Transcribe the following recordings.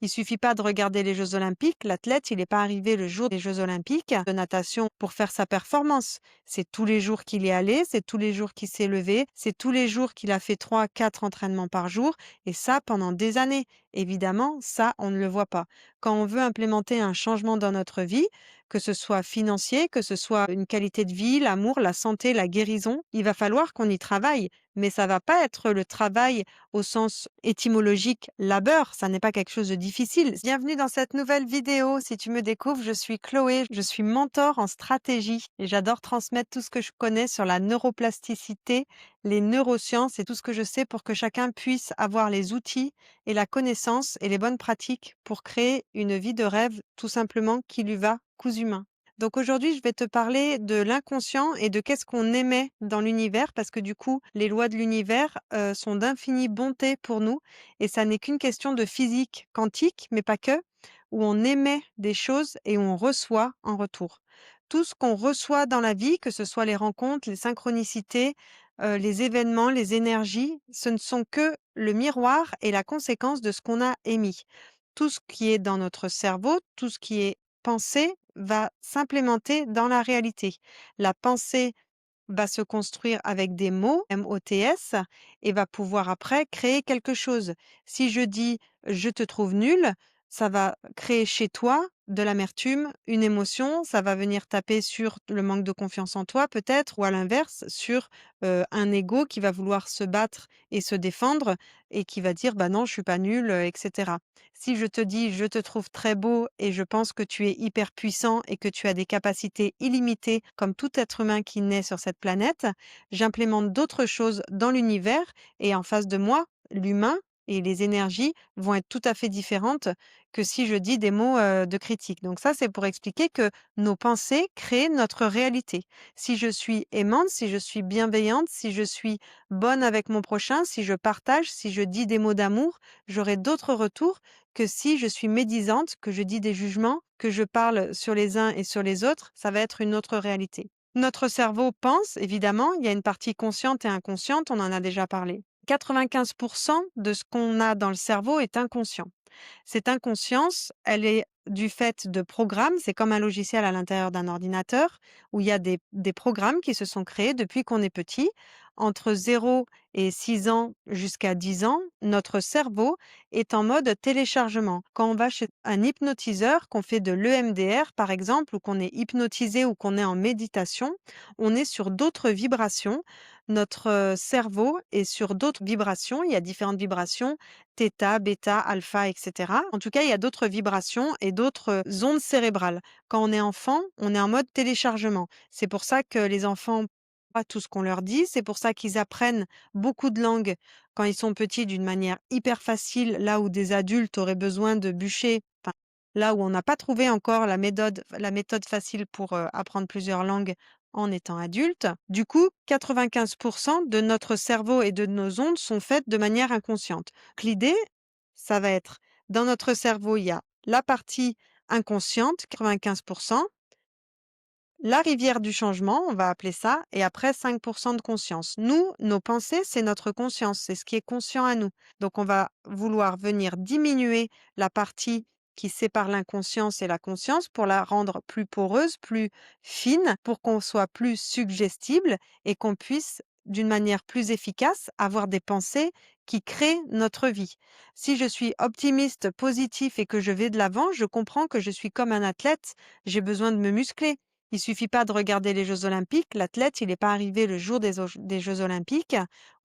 Il suffit pas de regarder les Jeux olympiques. L'athlète, il n'est pas arrivé le jour des Jeux olympiques de natation pour faire sa performance. C'est tous les jours qu'il est allé, c'est tous les jours qu'il s'est levé, c'est tous les jours qu'il a fait 3, 4 entraînements par jour, et ça pendant des années. Évidemment, ça, on ne le voit pas. Quand on veut implémenter un changement dans notre vie, que ce soit financier, que ce soit une qualité de vie, l'amour, la santé, la guérison, il va falloir qu'on y travaille. Mais ça va pas être le travail au sens étymologique labeur, ça n'est pas quelque chose de difficile. Bienvenue dans cette nouvelle vidéo. Si tu me découvres, je suis Chloé, je suis mentor en stratégie et j'adore transmettre tout ce que je connais sur la neuroplasticité, les neurosciences et tout ce que je sais pour que chacun puisse avoir les outils et la connaissance et les bonnes pratiques pour créer une vie de rêve tout simplement qui lui va cousu main. Donc aujourd'hui, je vais te parler de l'inconscient et de qu'est-ce qu'on émet dans l'univers parce que du coup, les lois de l'univers sont d'infinie bonté pour nous et ça n'est qu'une question de physique quantique, mais pas que, où on émet des choses et on reçoit en retour. Tout ce qu'on reçoit dans la vie, que ce soit les rencontres, les synchronicités, les événements, les énergies, ce ne sont que le miroir et la conséquence de ce qu'on a émis. Tout ce qui est dans notre cerveau, tout ce qui est pensée va s'implémenter dans la réalité. La pensée va se construire avec des mots, MOTS, et va pouvoir après créer quelque chose. Si je dis je te trouve nul, ça va créer chez toi de l'amertume, une émotion, ça va venir taper sur le manque de confiance en toi peut-être, ou à l'inverse sur un ego qui va vouloir se battre et se défendre et qui va dire bah non, je suis pas nul, etc. Si je te dis je te trouve très beau et je pense que tu es hyper puissant et que tu as des capacités illimitées comme tout être humain qui naît sur cette planète, j'implémente d'autres choses dans l'univers et en face de moi, l'humain et les énergies vont être tout à fait différentes que si je dis des mots de critique. Donc ça, c'est pour expliquer que nos pensées créent notre réalité. Si je suis aimante, si je suis bienveillante, si je suis bonne avec mon prochain, si je partage, si je dis des mots d'amour, j'aurai d'autres retours que si je suis médisante, que je dis des jugements, que je parle sur les uns et sur les autres, ça va être une autre réalité. Notre cerveau pense, évidemment, il y a une partie consciente et inconsciente, on en a déjà parlé. 95% de ce qu'on a dans le cerveau est inconscient. Cette inconscience, elle est du fait de programmes, c'est comme un logiciel à l'intérieur d'un ordinateur où il y a des programmes qui se sont créés depuis qu'on est petit. Entre 0 et 6 ans jusqu'à 10 ans, notre cerveau est en mode téléchargement. Quand on va chez un hypnotiseur, qu'on fait de l'EMDR par exemple, ou qu'on est hypnotisé ou qu'on est en méditation, on est sur d'autres vibrations. Notre cerveau est sur d'autres vibrations. Il y a différentes vibrations Theta, bêta, alpha, etc. En tout cas, il y a d'autres vibrations et d'autres ondes cérébrales. Quand on est enfant, on est en mode téléchargement. C'est pour ça que les enfants pas tout ce qu'on leur dit. C'est pour ça qu'ils apprennent beaucoup de langues quand ils sont petits d'une manière hyper facile, là où des adultes auraient besoin de bûcher. Enfin, là où on n'a pas trouvé encore la méthode facile pour apprendre plusieurs langues en étant adulte. Du coup, 95% de notre cerveau et de nos ondes sont faites de manière inconsciente. Donc l'idée, ça va être dans notre cerveau, il y a la partie inconsciente, 95%, la rivière du changement, on va appeler ça, et après 5% de conscience. Nous, nos pensées, c'est notre conscience, c'est ce qui est conscient à nous. Donc on va vouloir venir diminuer la partie qui sépare l'inconscience et la conscience pour la rendre plus poreuse, plus fine, pour qu'on soit plus suggestible et qu'on puisse, d'une manière plus efficace, avoir des pensées qui créent notre vie. Si je suis optimiste, positif et que je vais de l'avant, je comprends que je suis comme un athlète, j'ai besoin de me muscler. Il suffit pas de regarder les Jeux olympiques. L'athlète, il n'est pas arrivé le jour des Jeux olympiques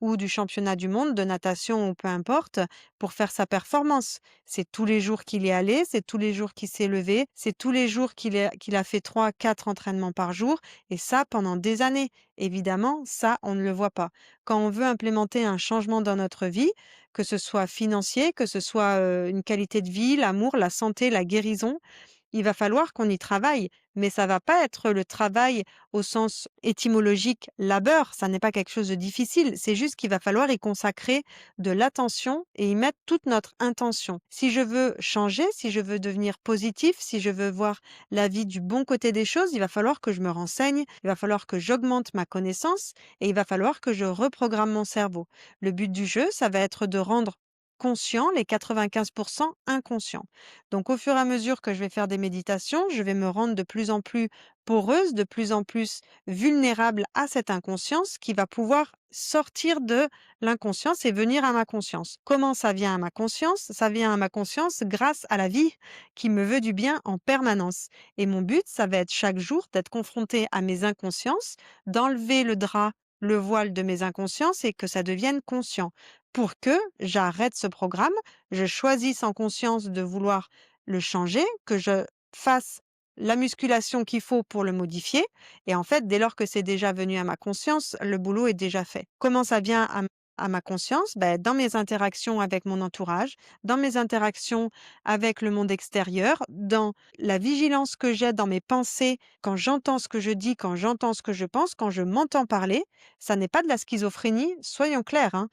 ou du championnat du monde de natation ou peu importe pour faire sa performance. C'est tous les jours qu'il est allé, c'est tous les jours qu'il s'est levé, c'est tous les jours qu'il a fait 3, 4 entraînements par jour et ça pendant des années. Évidemment, ça, on ne le voit pas. Quand on veut implémenter un changement dans notre vie, que ce soit financier, que ce soit une qualité de vie, l'amour, la santé, la guérison, il va falloir qu'on y travaille, mais ça va pas être le travail au sens étymologique labeur, ça n'est pas quelque chose de difficile, c'est juste qu'il va falloir y consacrer de l'attention et y mettre toute notre intention. Si je veux changer, si je veux devenir positif, si je veux voir la vie du bon côté des choses, il va falloir que je me renseigne, il va falloir que j'augmente ma connaissance et il va falloir que je reprogramme mon cerveau. Le but du jeu, ça va être de rendre conscients, les 95 inconscients. Donc au fur et à mesure que je vais faire des méditations, je vais me rendre de plus en plus poreuse, de plus en plus vulnérable à cette inconscience qui va pouvoir sortir de l'inconscience et venir à ma conscience. Comment ça vient à ma conscience? Ça vient à ma conscience grâce à la vie qui me veut du bien en permanence. Et mon but, ça va être chaque jour d'être confrontée à mes inconsciences, d'enlever le drap, le voile de mes inconsciences et que ça devienne conscient pour que j'arrête ce programme, je choisisse en conscience de vouloir le changer, que je fasse la musculation qu'il faut pour le modifier. Et en fait, dès lors que c'est déjà venu à ma conscience, le boulot est déjà fait. Comment ça vient à ma conscience? Ben, dans mes interactions avec mon entourage, dans mes interactions avec le monde extérieur, dans la vigilance que j'ai dans mes pensées, quand j'entends ce que je dis, quand j'entends ce que je pense, quand je m'entends parler, ça n'est pas de la schizophrénie, soyons clairs, hein.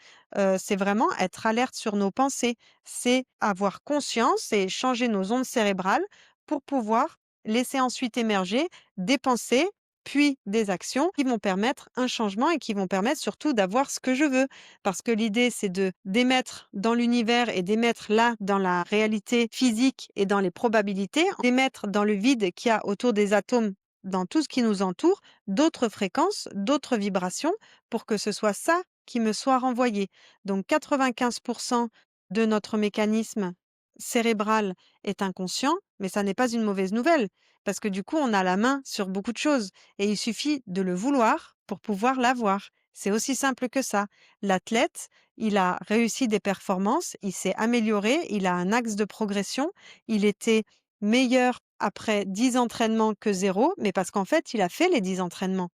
C'est vraiment être alerte sur nos pensées. C'est avoir conscience et changer nos ondes cérébrales pour pouvoir laisser ensuite émerger des pensées, puis des actions qui vont permettre un changement et qui vont permettre surtout d'avoir ce que je veux. Parce que l'idée, c'est de d'émettre dans l'univers et d'émettre là, dans la réalité physique et dans les probabilités, d'émettre dans le vide qu'il y a autour des atomes, dans tout ce qui nous entoure, d'autres fréquences, d'autres vibrations, pour que ce soit ça qui me soit renvoyé. Donc 95 de notre mécanisme cérébral est inconscient, mais ça n'est pas une mauvaise nouvelle, parce que du coup, on a la main sur beaucoup de choses et il suffit de le vouloir pour pouvoir l'avoir. C'est aussi simple que ça. L'athlète, il a réussi des performances, il s'est amélioré, il a un axe de progression, il était meilleur après 10 entraînements que zéro, mais parce qu'en fait, il a fait les 10 entraînements.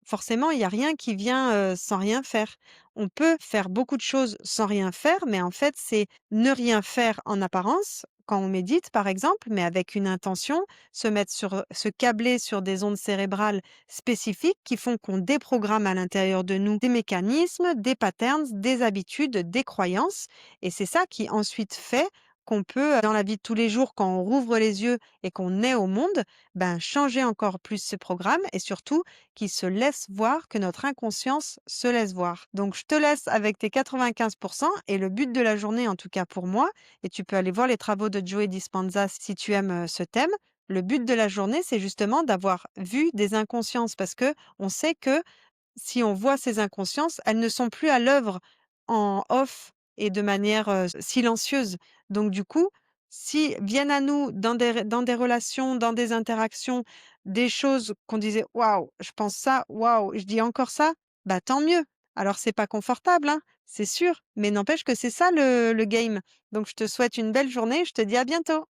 Forcément, il y a rien qui vient, sans rien faire. On peut faire beaucoup de choses sans rien faire, mais en fait, c'est ne rien faire en apparence, quand on médite, par exemple, mais avec une intention, se câbler sur des ondes cérébrales spécifiques qui font qu'on déprogramme à l'intérieur de nous des mécanismes, des patterns, des habitudes, des croyances et c'est ça qui ensuite fait qu'on peut, dans la vie de tous les jours, quand on rouvre les yeux et qu'on est au monde, ben, changer encore plus ce programme et surtout qui se laisse voir, que notre inconscience se laisse voir. Donc je te laisse avec tes 95 et le but de la journée, en tout cas pour moi, et tu peux aller voir les travaux de Joe Dispenza si tu aimes, ce thème. Le but de la journée, c'est justement d'avoir vu des inconsciences parce que on sait que si on voit ces inconsciences, elles ne sont plus à l'œuvre en off et de manière, silencieuse. Donc du coup, si viennent à nous dans des relations, dans des interactions, des choses qu'on disait: «Waouh, je pense ça, waouh, je dis encore ça», bah, tant mieux. Alors c'est pas confortable, hein, c'est sûr, mais n'empêche que c'est ça le game. Donc je te souhaite une belle journée, je te dis à bientôt.